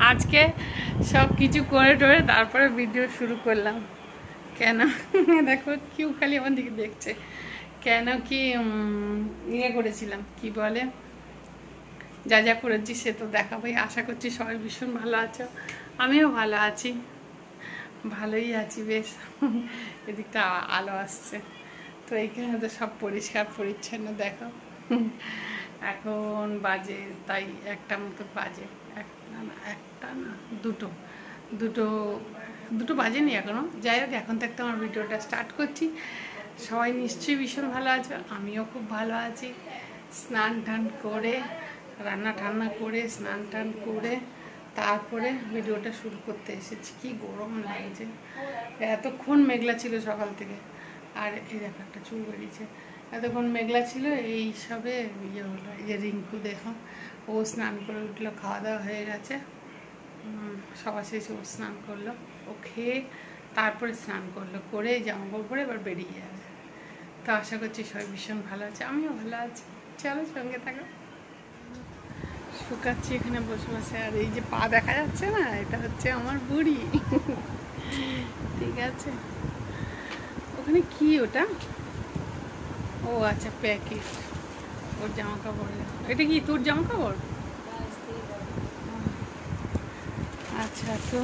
আজকে সব কিছু করে টোরে তারপরে ভিডিও শুরু করলাম। কেন দেখো কিউ খালি আমার দিকে দেখছে। কেন কি ইয়ে করেছিলাম, কি বলে, যা যা করেছি সে তো দেখাবোই। আশা করছি সবাই ভীষণ ভালো আছো, আমিও ভালো আছি, ভালোই আছি বেশ। এদিকটা আলো আসছে তো এইখানে তো সব পরিষ্কার পরিচ্ছন্ন দেখো। এখন বাজে তাই একটা মতো বাজে, একটা না দুটো দুটো দুটো বাজেনি এখনও। যাই হোক, এখন থেকে আমার ভিডিওটা স্টার্ট করছি। সবাই নিশ্চয়ই ভীষণ ভালো আছো, আমিও খুব ভালো আছি। স্নান টান করে, রান্না ঠান্না করে, স্নান টান করে তারপরে ভিডিওটা শুরু করতে এসেছি। কি গরম লাগছে, এতক্ষণ মেঘলা ছিল সকাল থেকে। আর এই দেখো একটা চুল বেরিয়েছে। এতক্ষণ মেঘলা ছিল, এই সবে ইয়ে হলো। এই যে রিঙ্কু দেখো, ও স্নান করে উঠলো, খাওয়া দাওয়া হয়ে গেছে, সবার শেষে ও স্নান করলো, ও খেয়ে তারপরে স্নান করলো, করে জামা কাপড় পরে এবার বেরিয়ে যাবে। তো আশা করছি সবাই ভীষণ ভালো আছে, আমিও ভালো আছি। চলো সঙ্গে থাকো। শুকাচ্ছি এখানে বসে বসে। আর এই যে পা দেখা যাচ্ছে না, এটা হচ্ছে আমার বুড়ি। ঠিক আছে, ওখানে কি ওটা? ও আচ্ছা, প্যাকেট, ওর জামা কাপড়। এটা কি তোর জামা কাপড়? আচ্ছা, তো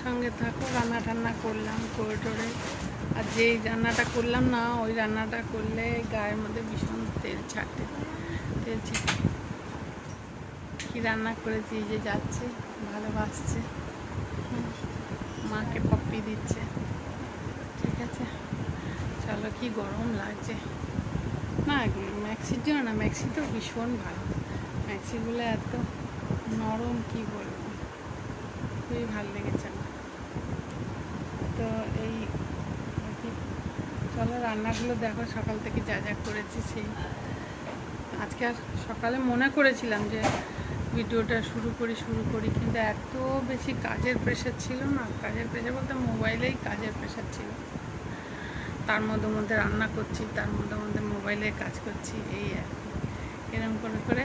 সঙ্গে থাকো। রান্না টান্না করলাম করে টোরে। আর যেই রান্নাটা করলাম না, ওই রান্নাটা করলে গায়ের মধ্যে ভীষণ তেল ছাড়ে, তেল ছিটে। কী রান্না করেছি, এই যে যাচ্ছে, ভালোবাসছে, মাকে পপ্পি দিচ্ছে। ঠিক আছে, চলো। কি গরম লাগছে না, ম্যাক্সির জন্য না, ম্যাক্সি তো ভীষণ ভালো, ম্যাক্সিগুলো এত নরম, কি বলবো, খুবই ভালো লেগেছে আমার। তো এই চলো রান্নাগুলো দেখো, সকাল থেকে যা যা করেছি সেই। আজকে আর সকালে মনে করেছিলাম যে ভিডিওটা শুরু করি, কিন্তু এত বেশি কাজের প্রেশার ছিল না, কাজের প্রেশার বলতে মোবাইলেই কাজের প্রেশার ছিল। তার মধ্যে রান্না করছি, তার মধ্যে মোবাইলে কাজ করছি, এই আর কি। এরকম করে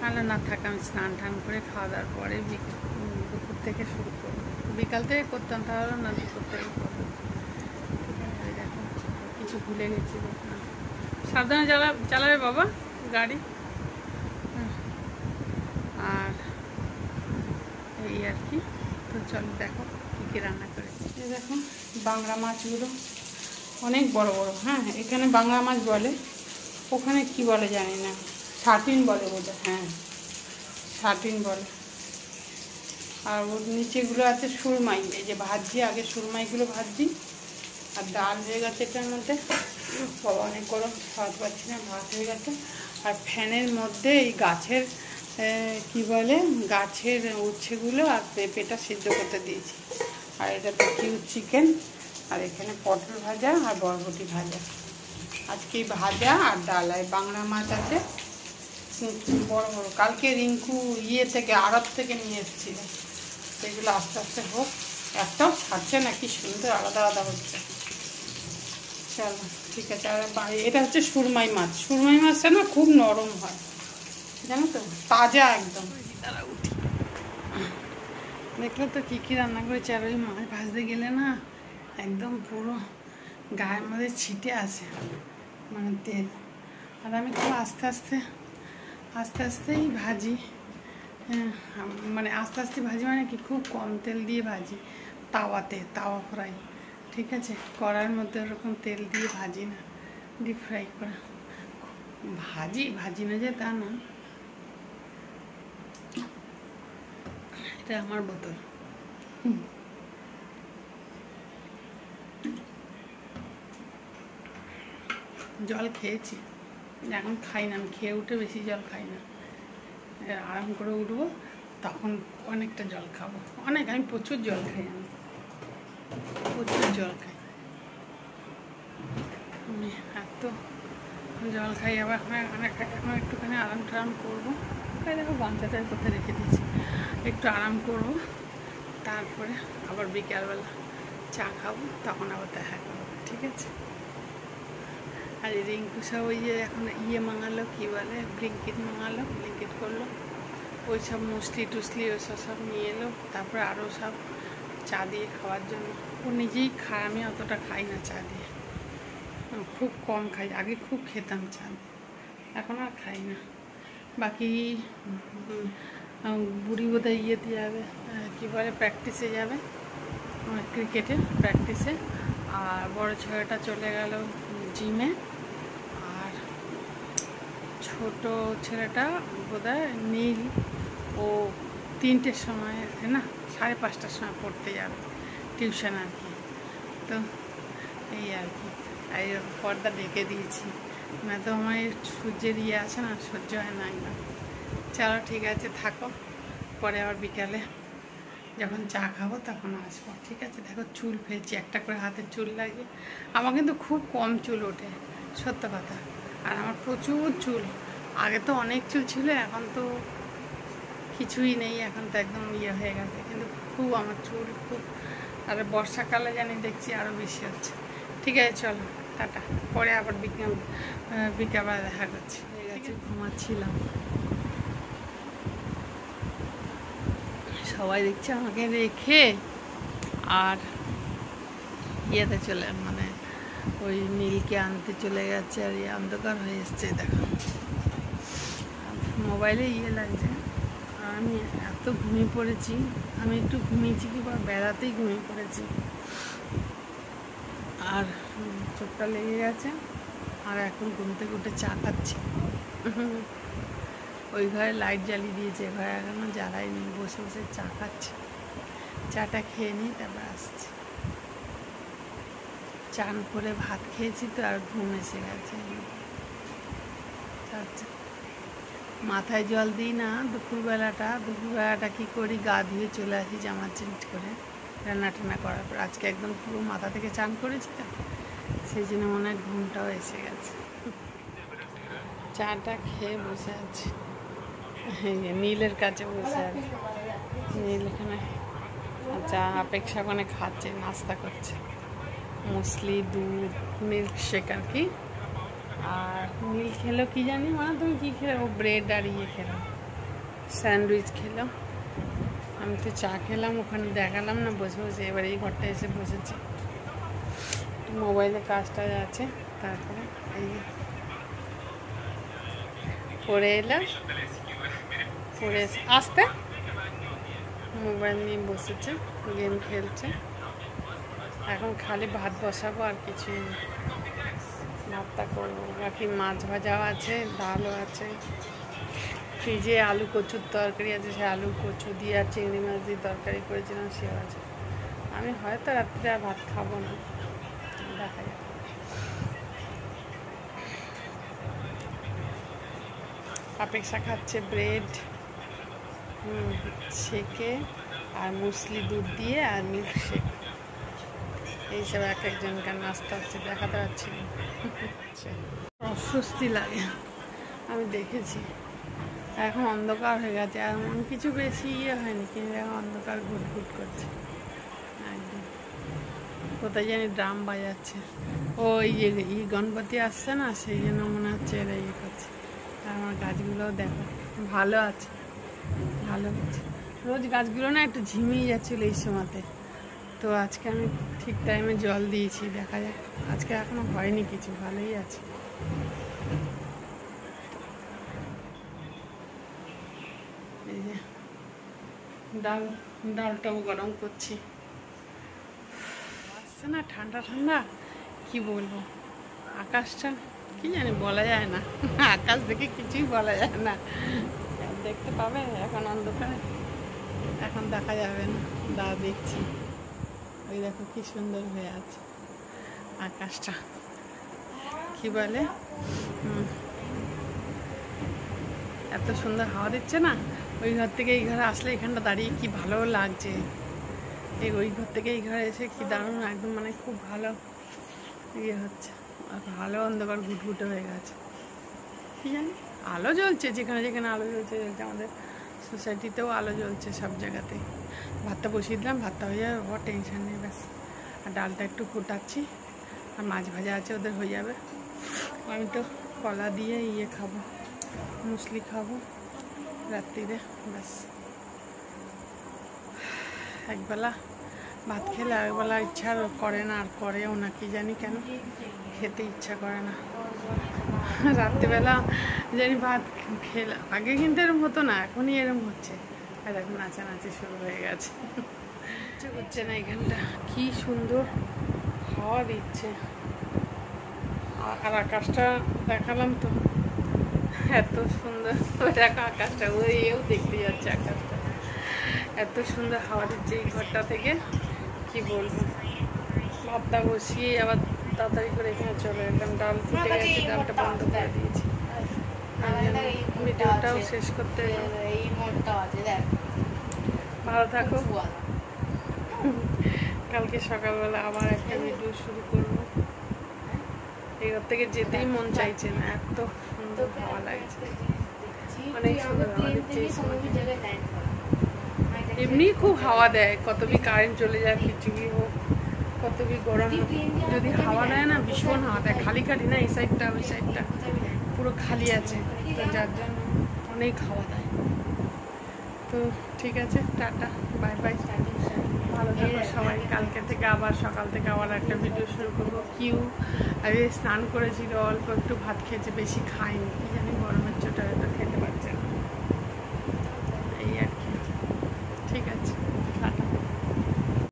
ভালো না থাকা। আমি স্নান টান করে খাওয়া দাওয়ার পরে দুপুর থেকে শুরু করবো। বিকাল থেকে করতাম, তাহলে না দুপুর থেকে করবো। দেখো কিছু ভুলে গেছি। সাবধানে চালাবে বাবা গাড়ি। আর এই আর কি। তো চলো দেখো কী কী রান্না করেছি। এই দেখো বাংলা মাছগুলো অনেক বড় বড়। হ্যাঁ, এখানে বাংলা মাছ বলে, ওখানে কি বলে জানি না, সাটিন বলে বোধহয়। হ্যাঁ, সাটিন বলে। আর ওর নিচেগুলো আছে সুরমাই। এই যে ভাজছি, আগে সুরমাইগুলো ভাজছি। আর ডাল হয়ে গেছে এটার মধ্যে। বাবা অনেক গরম, খাওয়াতে পারছি না, ভাত হয়ে গেছে। আর ফ্যানের মধ্যে এই গাছের কি বলে, গাছের উচ্ছেগুলো আর পেঁপেটা সিদ্ধ করতে দিয়েছি। আর এটা তো কিউ চিকেন। আর এখানে পটল ভাজা আর বরবটি ভাজা। আজকে ভাজা আর ডাল। আর বাংলা মাছ আছে বড় বড়, কালকে রিঙ্কু ইয়ে থেকে আড়ত থেকে নিয়ে এসেছিল। সেগুলো আস্তে আস্তে হোক, একটাও ছাড়ছে না, কি সুন্দর আলাদা আলাদা হচ্ছে। চলো ঠিক আছে। আর এটা হচ্ছে সুরমাই মাছ। সুরমাই মাছটা না খুব নরম হয়, জানো তো, তাজা একদম। তারা উঠি দেখলে তো কী কী রান্না করেছে। আর ওই মাছ ভাজতে গেলে না একদম পুরো গায়ের মধ্যে ছিটে আসে, মানে তেল। আর আমি খুব আস্তে আস্তেই ভাজি। হ্যাঁ, মানে আস্তে আস্তে ভাজি, মানে কি খুব কম তেল দিয়ে ভাজি, তাওয়া ফ্রাই। ঠিক আছে, কড়ার মধ্যে ওরকম তেল দিয়ে ভাজি না, ডিপ ফ্রাই করা ভাজি না যে তা না। এটা আমার বোতল। জল খেয়েছি, এখন খাই না। আমি খেয়ে উঠে বেশি জল খাই না, আরাম করে উঠবো তখন অনেকটা জল খাবো। আমি প্রচুর জল খাই, আমি প্রচুর জল খাই। আমি এত জল খাই। আবার এখন একটুখানি আরাম টারাম করবো। দেখো বাচ্চাটা কোথায় রেখে দিয়েছি, একটু আরাম করবো, তারপরে আবার বিকালবেলা চা খাবো, তখন আবার দেখা করবো। ঠিক আছে, আর রিঙ্কু সব ওই যে এখন মাঙালো, কী বলে, ব্লিঙ্কিট মাঙালো, ব্লিঙ্কিট করলো, ওই সব মুসলি টুসলি ওইসব সব নিয়ে এলো। তারপরে আরও সব চা দিয়ে খাওয়ার জন্য। ও নিজেই খায়, আমি অতটা খাই না চা দিয়ে, খুব কম খাই। আগে খুব খেতাম চা দিয়ে, এখন আর খাই না। বাকি বুড়ি বোধহয় ইয়েতে যাবে, কী বলে, প্র্যাকটিসে যাবে, ক্রিকেটের প্র্যাকটিসে। আর বড় ছেলেটা চলে গেল জিমে। আর ছোট ছেলেটা বোধহয় নীল, ও 3টের সময় না 5:30টার সময় পড়তে যাবে, টিউশন আর কি। তো এই আর কি, এই পর্দা ডেকে দিয়েছি, না তো আমার সূর্যের আছে না, সহ্য হয় না একদম। চলো ঠিক আছে, থাকো, পরে আবার বিকালে যখন চা খাবো তখন আসবো, ঠিক আছে? দেখো চুল ফেলছি, একটা করে হাতের চুল লাগে। আমার কিন্তু খুব কম চুল ওঠে, সত্য কথা। আর আমার প্রচুর চুল, আগে তো অনেক চুল ছিল, এখন তো কিছুই নেই, এখন তো একদম হয়ে গেছে। কিন্তু খুব আমার চুল খুব, আর বর্ষাকালে জানি দেখছি আরও বেশি হচ্ছে। ঠিক আছে, চলো টাটা, পরে আবার বিকালবেলা দেখা করছি। ঠিক আছে, ঘুমাচ্ছিলাম, সবাই দেখছে আমাকে রেখে আর ইয়েতে চলে, মানে ওই নীলকে আনতে চলে গেছে। আর অন্ধকার হয়ে এসছে, দেখো মোবাইলে লাগছে। আর আমি এত ঘুমিয়ে পড়েছি, আমি একটু ঘুমিয়েছি কি বা বেড়াতেই ঘুমিয়ে পড়েছি, আর চোখটা লেগে গেছে। আর এখন ঘুম থেকে উঠে চা খাচ্ছি। ওই ঘরে লাইট জ্বালিয়ে দিয়েছে, ঘরে এখনো জ্বালাইনি, বসে বসে চা খাচ্ছি। চাটা খেয়ে নিই, তারপর আসছি। চান করে ভাত খেয়েছি তো, আর ঘুম এসে গেছে। মাথায় জল দিই না দুপুরবেলাটা কী করি, গা ধুয়ে চলে আসি জামা চেঞ্জ করে, রান্না টান্না করার পর। আজকে একদম পুরো মাথা থেকে চান করেছি তো, সেই জন্য মনে হয় ঘুমটাও এসে গেছে। চাটা খেয়ে বসে আছি, নীলের কাছে বসে আছে। নীল এখানে চা অপেক্ষা করে খাচ্ছে, নাস্তা করছে, মুসলি, দুধ, মিল্কশেক আর কি। আর নীল খেলো কি জানি, মা তুমি কী খেলে? ও ব্রেড আর খেলো, স্যান্ডউইচ খেলো। আমি তো চা খেলাম, ওখানে দেখালাম না বসে বসে। এবার এই ঘরটা এসে বসেছি, মোবাইলে কাজটা আছে। তারপরে এই পড়ে এলাম, পড়ে আসতে মোবাইল নিয়ে বসেছে, গেম খেলছে। এখন খালি ভাত বসাবো, আর কিছুই নেই, ভাতটা করবো। বাকি মাছ ভাজাও আছে, ডালও আছে, ফ্রিজে আলু কচুর তরকারি আছে, সে আলু কচু দিয়ে আর চিংড়ি মাছ দিয়ে তরকারি করেছিলাম, সেও আছে। আমি হয়তো রাত্রে আর ভাত খাবো না, দেখা যাবে। অপেক্ষা খাচ্ছে ব্রেড শেকে, আর মুসলি দুধ দিয়ে, আর মিল্কশেক, এইসব এক একজনকার নাস্তা হচ্ছে, দেখাতে পারছি না। অস্বস্তি লাগে, আমি দেখেছি। এখন অন্ধকার হয়ে গেছে, এমন কিছু বেশি হয়নি, কিন্তু এখন অন্ধকার ঘুটঘুট করছে একদম। কোথায় জানি ড্রাম বাজাচ্ছে, ওই যে গণপতি আসছে না, সেই জন্য মনে হচ্ছে এরা করছে। আর আমার গাছগুলোও দেখো ভালো আছে, ভালো আছে। রোজ গাছগুলো না একটু ঝিমিয়ে যাচ্ছিল এই সময়তে, তো আজকে আমি ঠিক টাইমে জল দিয়েছি, দেখা যাক। আজকে এখনো হয়নি কিছু, ভালোই আছে। এই যে ডালটাও গরম করছি, আসছে না ঠান্ডা ঠান্ডা, কি বলবো। আকাশটা কি জানি, বলা যায় না, আকাশ দেখে কিছুই বলা যায় না। দেখতে পাবে এখন অন্ধকারে, এখন দেখা যাবে না। দেখছি, ওই দেখো কি সুন্দর হয়ে আছে আকাশটা, কি বলে, এত সুন্দর হাওয়া দিচ্ছে না। ওই ঘর থেকে এই ঘরে আসলে এখানটা দাঁড়িয়ে কি ভালো লাগছে। এই ওই ঘর থেকে এই ঘরে এসে কি দারুণ, একদম মানে খুব ভালো হচ্ছে। আর ভালো অন্ধকার ঘুটঘুটে হয়ে গেছে, কি জানি। আলো জ্বলছে যেখানে যেখানে আলো জ্বলছে, আমাদের সোসাইটিতেও আলো জ্বলছে সব জায়গাতেই। ভাতটা বসিয়ে দিলাম, ভাতটা হয়ে যাবে, টেনশন নেই ব্যাস। আর ডালটা একটু ফুটাচ্ছি, আর মাছ ভাজা আছে, ওদের হয়ে যাবে। আমি তো কলা দিয়ে খাবো, মুসলি খাবো রাত্রিরে, ব্যাস। একবেলা ভাত খেলে একবেলা ইচ্ছা করে না, আর করেও না, কি জানি কেন খেতে ইচ্ছা করে না। রাত্রিবেলা জানি ভাত খেলে, আগে কিন্তু এরম হতো না, এখনই এরম হচ্ছে। আর এখন নাচানাচি শুরু হয়ে গেছে, ইচ্ছে করছে না। এখানটা কি সুন্দর হাওয়া দিচ্ছে, আর আকাশটা দেখালাম তো, এত সুন্দর। দেখো আকাশটা, ওইও দেখতে যাচ্ছে আকাশটা, এত সুন্দর হাওয়া দিচ্ছে এই ঘরটা থেকে, কি বলবো। ভাতটা বসিয়ে আবার তাড়াতাড়ি করে এখানে চলে এলাম। ডাল ফুটে গেছে, ডালটা বন্ধ করে দিয়েছি, ভিডিওটাও শেষ করতে। ভালো থাকো, কালকে সকালবেলা আবার একটা ভিডিও শুরু করবো। এর থেকে যেতেই মন চাইছে না, এত সুন্দর হাওয়া লাগছে, অনেক সুন্দর হাওয়া দিচ্ছে এই সময়। এমনি খুব হাওয়া দেয়, কত বি কারেন্ট চলে যায়, বিজুলি হোক, কত বি গরম হোক, যদি হাওয়া দেয় না ভীষণ হাওয়া দেয়। খালি খালি না, এই সাইডটা ওই সাইডটা পুরো খালি আছে, তো যার জন্য অনেক হাওয়া দেয়। তো ঠিক আছে, টাটা, বাই বাই, ভালো থাকো সবাই। কালকে থেকে আবার সকাল থেকে আবার একটা ভিডিও শুরু করবো। আগে স্নান করেছিল, অল্প একটু ভাত খেয়েছে, বেশি খাইনি, কি জানি গরমের চোটে হয়তো খেতে